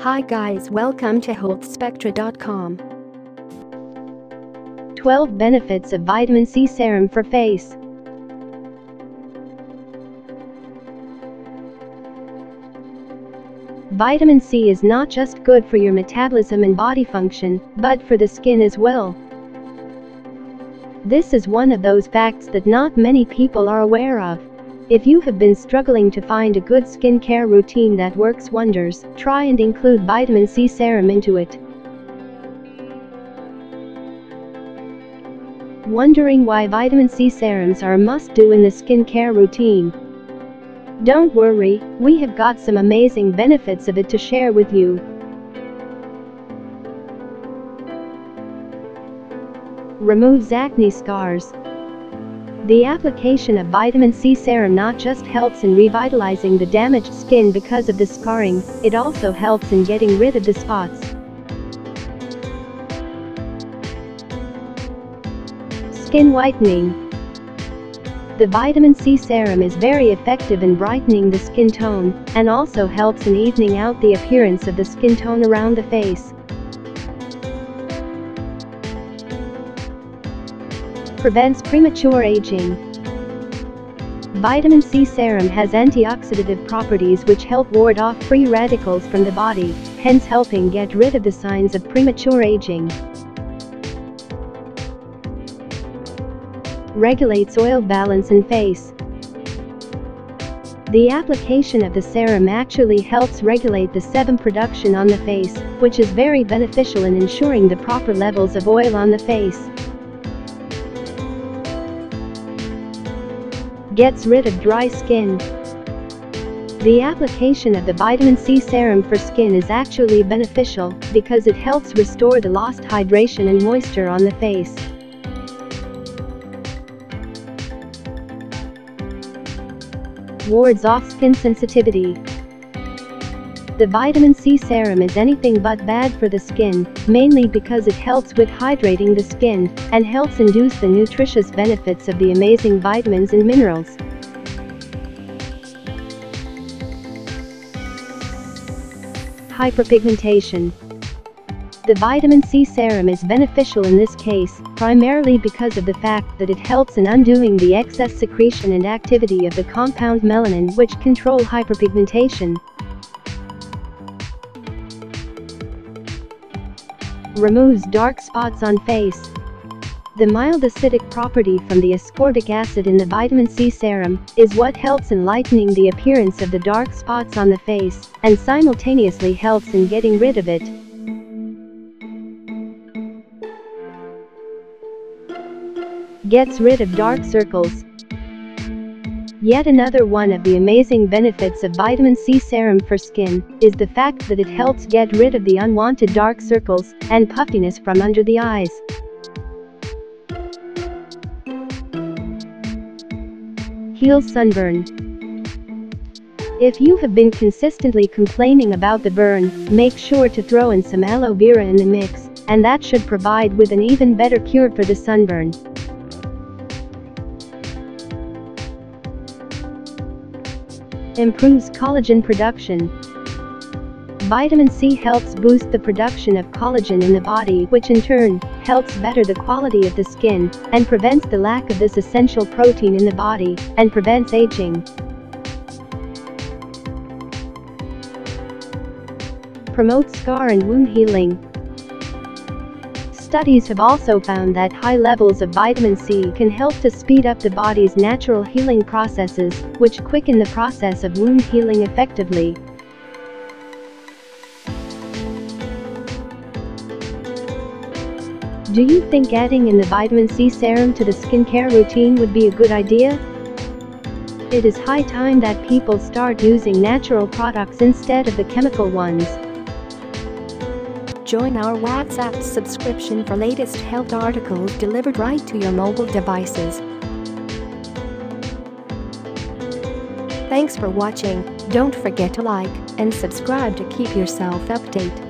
Hi guys, welcome to Healthspectra.com. 12 benefits of vitamin C serum for face. Vitamin C is not just good for your metabolism and body function, but for the skin as well. This is one of those facts that not many people are aware of. If you have been struggling to find a good skincare routine that works wonders, try and include vitamin C serum into it. Wondering why vitamin C serums are a must-do in the skincare routine? Don't worry, we have got some amazing benefits of it to share with you. Removes acne scars. The application of vitamin C serum not just helps in revitalizing the damaged skin because of the scarring, it also helps in getting rid of the spots. Skin whitening. The vitamin C serum is very effective in brightening the skin tone, and also helps in evening out the appearance of the skin tone around the face. Prevents premature aging. Vitamin C serum has antioxidative properties which help ward off free radicals from the body, hence helping get rid of the signs of premature aging. Regulates oil balance in face. The application of the serum actually helps regulate the sebum production on the face, which is very beneficial in ensuring the proper levels of oil on the face. Gets rid of dry skin. The application of the vitamin C serum for skin is actually beneficial because it helps restore the lost hydration and moisture on the face. Wards off skin sensitivity. The vitamin C serum is anything but bad for the skin, mainly because it helps with hydrating the skin, and helps induce the nutritious benefits of the amazing vitamins and minerals. Hyperpigmentation. The vitamin C serum is beneficial in this case, primarily because of the fact that it helps in undoing the excess secretion and activity of the compound melanin which control hyperpigmentation. Removes dark spots on face. The mild acidic property from the ascorbic acid in the vitamin C serum is what helps in lightening the appearance of the dark spots on the face, and simultaneously helps in getting rid of it. Gets rid of dark circles. Yet another one of the amazing benefits of vitamin C serum for skin is the fact that it helps get rid of the unwanted dark circles and puffiness from under the eyes. Heals sunburn. If you have been consistently complaining about the burn, make sure to throw in some aloe vera in the mix, and that should provide with an even better cure for the sunburn. Improves collagen production. Vitamin C helps boost the production of collagen in the body, which in turn helps better the quality of the skin, and prevents the lack of this essential protein in the body, and prevents aging. Promotes scar and wound healing. Studies have also found that high levels of vitamin C can help to speed up the body's natural healing processes, which quicken the process of wound healing effectively. Do you think adding in the vitamin C serum to the skincare routine would be a good idea? It is high time that people start using natural products instead of the chemical ones. Join our WhatsApp subscription for latest health articles delivered right to your mobile devices. Thanks for watching. Don't forget to like and subscribe to keep yourself updated.